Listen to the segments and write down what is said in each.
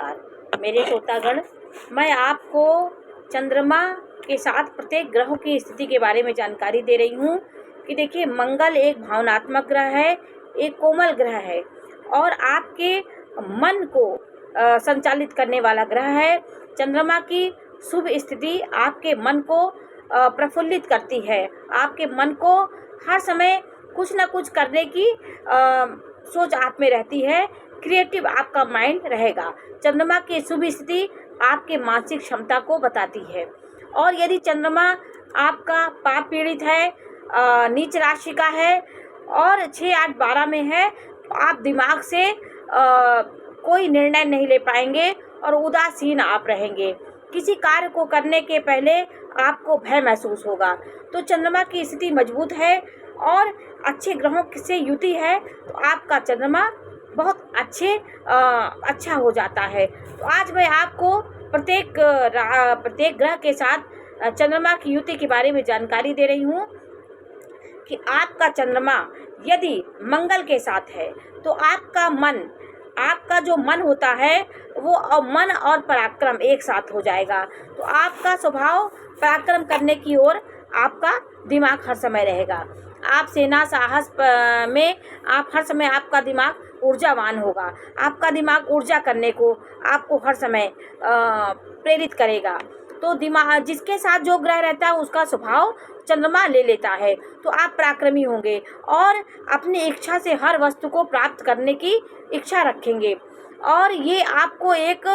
नमस्कार मेरे श्रोतागण, मैं आपको चंद्रमा के साथ प्रत्येक ग्रहों की स्थिति के बारे में जानकारी दे रही हूँ कि देखिए, मंगल एक भावनात्मक ग्रह है, एक कोमल ग्रह है और आपके मन को संचालित करने वाला ग्रह है। चंद्रमा की शुभ स्थिति आपके मन को प्रफुल्लित करती है, आपके मन को हर समय कुछ न कुछ करने की सोच आप में रहती है, क्रिएटिव आपका माइंड रहेगा। चंद्रमा की शुभ स्थिति आपके मानसिक क्षमता को बताती है। और यदि चंद्रमा आपका पाप पीड़ित है, नीच राशि का है और 6, 8, 12 में है, तो आप दिमाग से कोई निर्णय नहीं ले पाएंगे और उदासीन आप रहेंगे। किसी कार्य को करने के पहले आपको भय महसूस होगा। तो चंद्रमा की स्थिति मजबूत है और अच्छे ग्रहों से युति है, तो आपका चंद्रमा बहुत अच्छा हो जाता है। तो आज मैं आपको प्रत्येक ग्रह के साथ चंद्रमा की युति के बारे में जानकारी दे रही हूँ कि आपका चंद्रमा यदि मंगल के साथ है तो आपका जो मन होता है वो मन और पराक्रम एक साथ हो जाएगा। तो आपका स्वभाव पराक्रम करने की ओर आपका दिमाग हर समय रहेगा। आप सेना साहस में आप हर समय, आपका दिमाग ऊर्जावान होगा। आपका दिमाग ऊर्जा करने को आपको हर समय प्रेरित करेगा। तो दिमाग जिसके साथ जो ग्रह रहता है उसका स्वभाव चंद्रमा ले लेता है। तो आप पराक्रमी होंगे और अपनी इच्छा से हर वस्तु को प्राप्त करने की इच्छा रखेंगे और ये आपको एक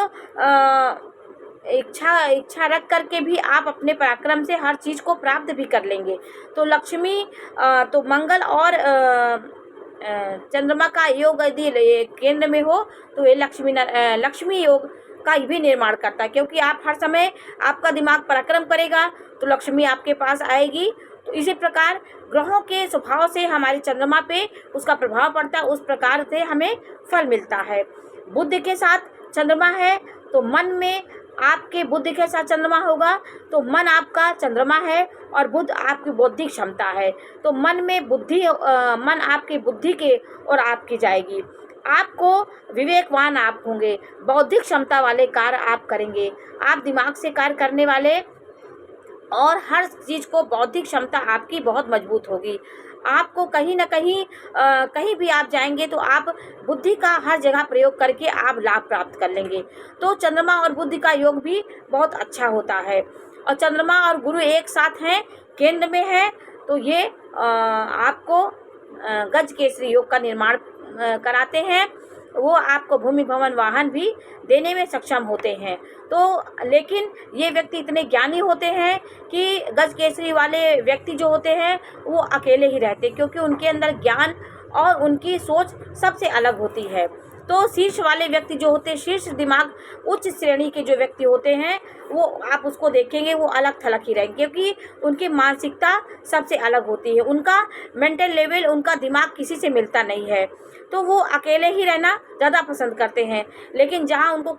इच्छा रख करके भी आप अपने पराक्रम से हर चीज़ को प्राप्त भी कर लेंगे। तो तो मंगल और चंद्रमा का योग यदि केंद्र में हो तो ये लक्ष्मी योग का भी निर्माण करता है, क्योंकि आप हर समय आपका दिमाग पराक्रम करेगा तो लक्ष्मी आपके पास आएगी। तो इसी प्रकार ग्रहों के स्वभाव से हमारे चंद्रमा पे उसका प्रभाव पड़ता है, उस प्रकार से हमें फल मिलता है। बुध के साथ चंद्रमा है तो मन में आपके बुद्धि के साथ चंद्रमा होगा तो मन आपका चंद्रमा है और बुध आपकी बौद्धिक क्षमता है। तो मन आपकी बुद्धि के और आपकी जाएगी। आपको विवेकवान आप होंगे, बौद्धिक क्षमता वाले कार्य आप करेंगे। आप दिमाग से कार्य करने वाले और हर चीज़ को बौद्धिक क्षमता आपकी बहुत मजबूत होगी। आपको कहीं ना कहीं कहीं भी आप जाएंगे तो आप बुद्धि का हर जगह प्रयोग करके आप लाभ प्राप्त कर लेंगे। तो चंद्रमा और बुद्धि का योग भी बहुत अच्छा होता है। और चंद्रमा और गुरु एक साथ हैं, केंद्र में है, तो ये आपको गज केसरी योग का निर्माण कराते हैं। वो आपको भूमि भवन वाहन भी देने में सक्षम होते हैं। तो लेकिन ये व्यक्ति इतने ज्ञानी होते हैं कि गज केसरी वाले व्यक्ति जो होते हैं वो अकेले ही रहते, क्योंकि उनके अंदर ज्ञान और उनकी सोच सबसे अलग होती है। तो शीर्ष वाले व्यक्ति जो होते हैं, शीर्ष दिमाग उच्च श्रेणी के जो व्यक्ति होते हैं, वो आप उसको देखेंगे वो अलग थलग ही रहेंगे, क्योंकि उनकी मानसिकता सबसे अलग होती है। उनका मेंटल लेवल, उनका दिमाग किसी से मिलता नहीं है, तो वो अकेले ही रहना ज़्यादा पसंद करते हैं। लेकिन जहाँ उनको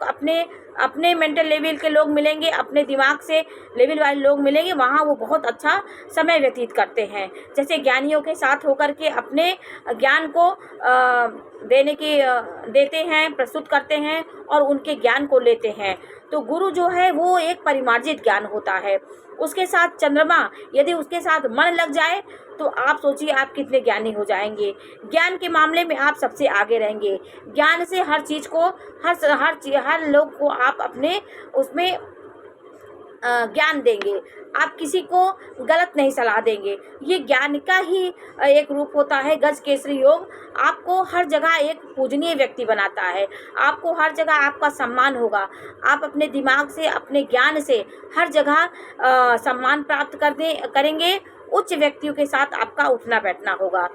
अपने मेंटल लेवल के लोग मिलेंगे, अपने दिमाग से लेवल वाले लोग मिलेंगे, वहाँ वो बहुत अच्छा समय व्यतीत करते हैं। जैसे ज्ञानियों के साथ होकर के अपने ज्ञान को देते हैं, प्रस्तुत करते हैं और उनके ज्ञान को लेते हैं। तो गुरु जो है वो एक परिमार्जित ज्ञान होता है। उसके साथ चंद्रमा यदि उसके साथ मन लग जाए तो आप सोचिए आप कितने ज्ञानी हो जाएंगे। ज्ञान के मामले में आप सबसे आगे रहेंगे। ज्ञान से हर चीज़ को हर लोग को आप अपने उसमें ज्ञान देंगे। आप किसी को गलत नहीं सलाह देंगे। ये ज्ञान का ही एक रूप होता है। गज केसरी योग आपको हर जगह एक पूजनीय व्यक्ति बनाता है। आपको हर जगह आपका सम्मान होगा। आप अपने दिमाग से, अपने ज्ञान से हर जगह सम्मान प्राप्त करेंगे। उच्च व्यक्तियों के साथ आपका उठना बैठना होगा।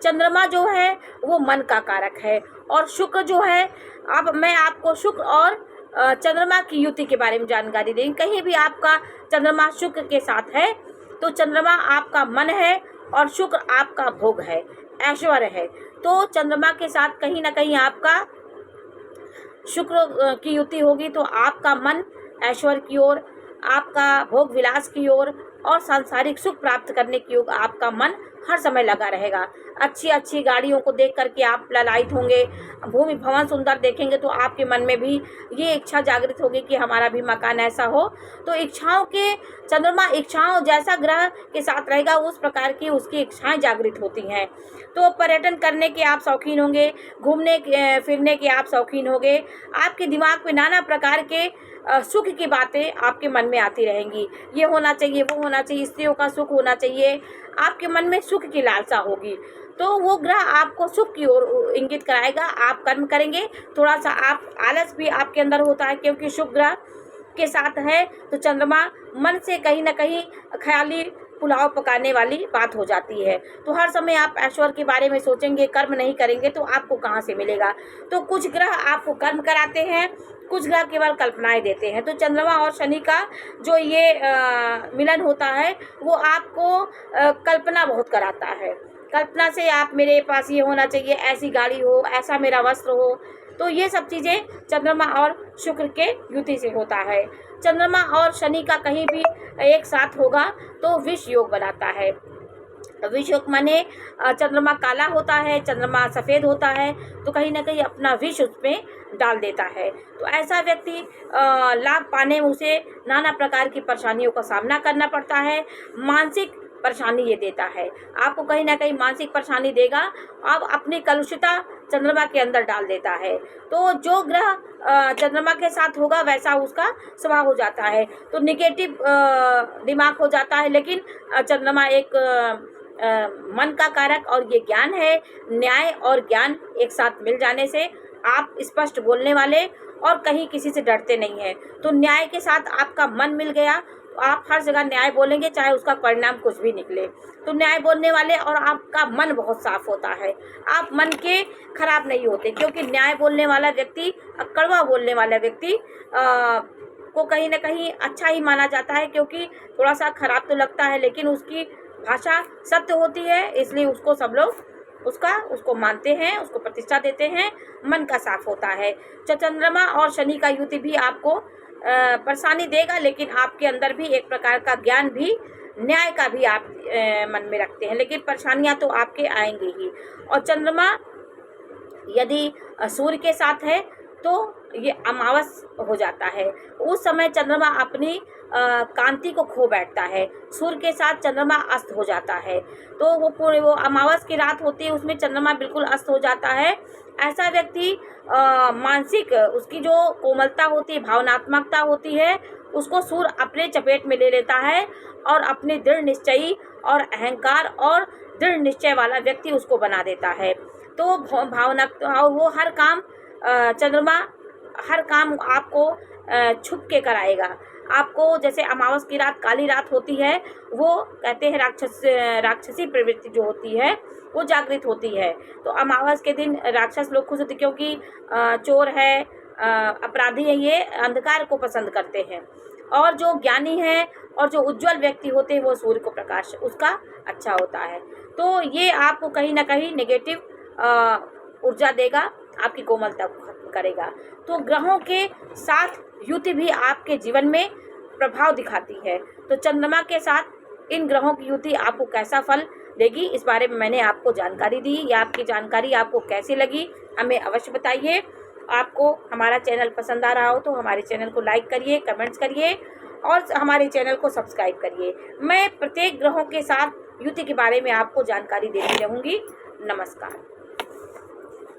चंद्रमा जो है वो मन का कारक है और शुक्र जो है, अब मैं आपको शुक्र और चंद्रमा की युति के बारे में जानकारी देंगे। कहीं भी आपका चंद्रमा शुक्र के साथ है तो चंद्रमा आपका मन है और शुक्र आपका भोग है, ऐश्वर्य है। तो चंद्रमा के साथ कहीं ना कहीं आपका शुक्र की युति होगी तो आपका मन ऐश्वर्य की ओर, आपका भोग विलास की ओर और सांसारिक सुख प्राप्त करने की ओर आपका मन हर समय लगा रहेगा। अच्छी अच्छी गाड़ियों को देख करके आप ललायित होंगे, भूमि भवन सुंदर देखेंगे तो आपके मन में भी ये इच्छा जागृत होगी कि हमारा भी मकान ऐसा हो। तो इच्छाओं के चंद्रमा इच्छाओं जैसा ग्रह के साथ रहेगा उस प्रकार की उसकी इच्छाएं जागृत होती हैं। तो पर्यटन करने के आप शौकीन होंगे, घूमने फिरने के आप शौकीन होंगे, आपके दिमाग में नाना प्रकार के सुख की बातें आपके मन में आती रहेंगी। ये होना चाहिए, वो होना चाहिए, स्त्रियों का सुख होना चाहिए, आपके मन में सुख की लालसा होगी। तो वो ग्रह आपको सुख की ओर इंगित कराएगा। आप कर्म करेंगे, थोड़ा सा आप आलस भी आपके अंदर होता है क्योंकि शुभ ग्रह के साथ है। तो चंद्रमा मन से कहीं ना कहीं ख्याली पुलाव पकाने वाली बात हो जाती है। तो हर समय आप ऐश्वर्य के बारे में सोचेंगे, कर्म नहीं करेंगे तो आपको कहाँ से मिलेगा। तो कुछ ग्रह आपको कर्म कराते हैं, कुछ ग्रह केवल कल्पनाएं देते हैं। तो चंद्रमा और शनि का जो ये मिलन होता है वो आपको कल्पना बहुत कराता है। कल्पना से आप मेरे पास ये होना चाहिए, ऐसी गाड़ी हो, ऐसा मेरा वस्त्र हो। तो ये सब चीज़ें चंद्रमा और शुक्र के युति से होता है। चंद्रमा और शनि का कहीं भी एक साथ होगा तो विष योग बनाता है। विष योग माने चंद्रमा काला होता है, चंद्रमा सफ़ेद होता है, तो कहीं ना कहीं अपना विष उसमें डाल देता है। तो ऐसा व्यक्ति लाभ पाने में उसे नाना प्रकार की परेशानियों का सामना करना पड़ता है। मानसिक परेशानी ये देता है, आपको कहीं ना कहीं मानसिक परेशानी देगा। अब अपनी कलुषिता चंद्रमा के अंदर डाल देता है। तो जो ग्रह चंद्रमा के साथ होगा वैसा उसका स्वभाव हो जाता है। तो निगेटिव दिमाग हो जाता है। लेकिन चंद्रमा एक मन का कारक और ये ज्ञान है। न्याय और ज्ञान एक साथ मिल जाने से आप स्पष्ट बोलने वाले और कहीं किसी से डरते नहीं हैं। तो न्याय के साथ आपका मन मिल गया तो आप हर जगह न्याय बोलेंगे, चाहे उसका परिणाम कुछ भी निकले। तो न्याय बोलने वाले और आपका मन बहुत साफ होता है, आप मन के खराब नहीं होते। क्योंकि न्याय बोलने वाला व्यक्ति, कड़वा बोलने वाला व्यक्ति को कहीं ना कहीं अच्छा ही माना जाता है, क्योंकि थोड़ा सा खराब तो लगता है लेकिन उसकी भाषा सत्य होती है, इसलिए उसको सब लोग उसको मानते हैं, उसको प्रतिष्ठा देते हैं। मन का साफ होता है। चंद्रमा और शनि का युति भी आपको परेशानी देगा, लेकिन आपके अंदर भी एक प्रकार का ज्ञान भी, न्याय का भी आप मन में रखते हैं, लेकिन परेशानियां तो आपके आएंगी ही। और चंद्रमा यदि सूर्य के साथ है तो ये अमावस हो जाता है। उस समय चंद्रमा अपनी कांति को खो बैठता है। सूर्य के साथ चंद्रमा अस्त हो जाता है। तो वो अमावस की रात होती है, उसमें चंद्रमा बिल्कुल अस्त हो जाता है। ऐसा व्यक्ति मानसिक, उसकी जो कोमलता होती है, भावनात्मकता होती है, उसको सूर्य अपने चपेट में ले लेता है और अपने दृढ़ निश्चयी और अहंकार और दृढ़ निश्चय वाला व्यक्ति उसको बना देता है। तो भावना और वो हर काम चंद्रमा हर काम आपको छुप के कराएगा। आपको जैसे अमावस की रात काली रात होती है, वो कहते हैं राक्षसी प्रवृत्ति जो होती है वो जागृत होती है। तो अमावस के दिन राक्षस लोग खुश होते क्योंकि चोर है, अपराधी है, ये अंधकार को पसंद करते हैं। और जो ज्ञानी है और जो उज्जवल व्यक्ति होते हैं वो सूर्य को प्रकाश उसका अच्छा होता है। तो ये आपको कहीं ना कहीं नेगेटिव ऊर्जा देगा, आपकी कोमलता को खत्म करेगा। तो ग्रहों के साथ युति भी आपके जीवन में प्रभाव दिखाती है। तो चंद्रमा के साथ इन ग्रहों की युति आपको कैसा फल देगी, इस बारे में मैंने आपको जानकारी दी। या आपकी जानकारी आपको कैसी लगी हमें अवश्य बताइए। आपको हमारा चैनल पसंद आ रहा हो तो हमारे चैनल को लाइक करिए, कमेंट्स करिए और हमारे चैनल को सब्सक्राइब करिए। मैं प्रत्येक ग्रहों के साथ युति के बारे में आपको जानकारी देती रहूँगी। नमस्कार।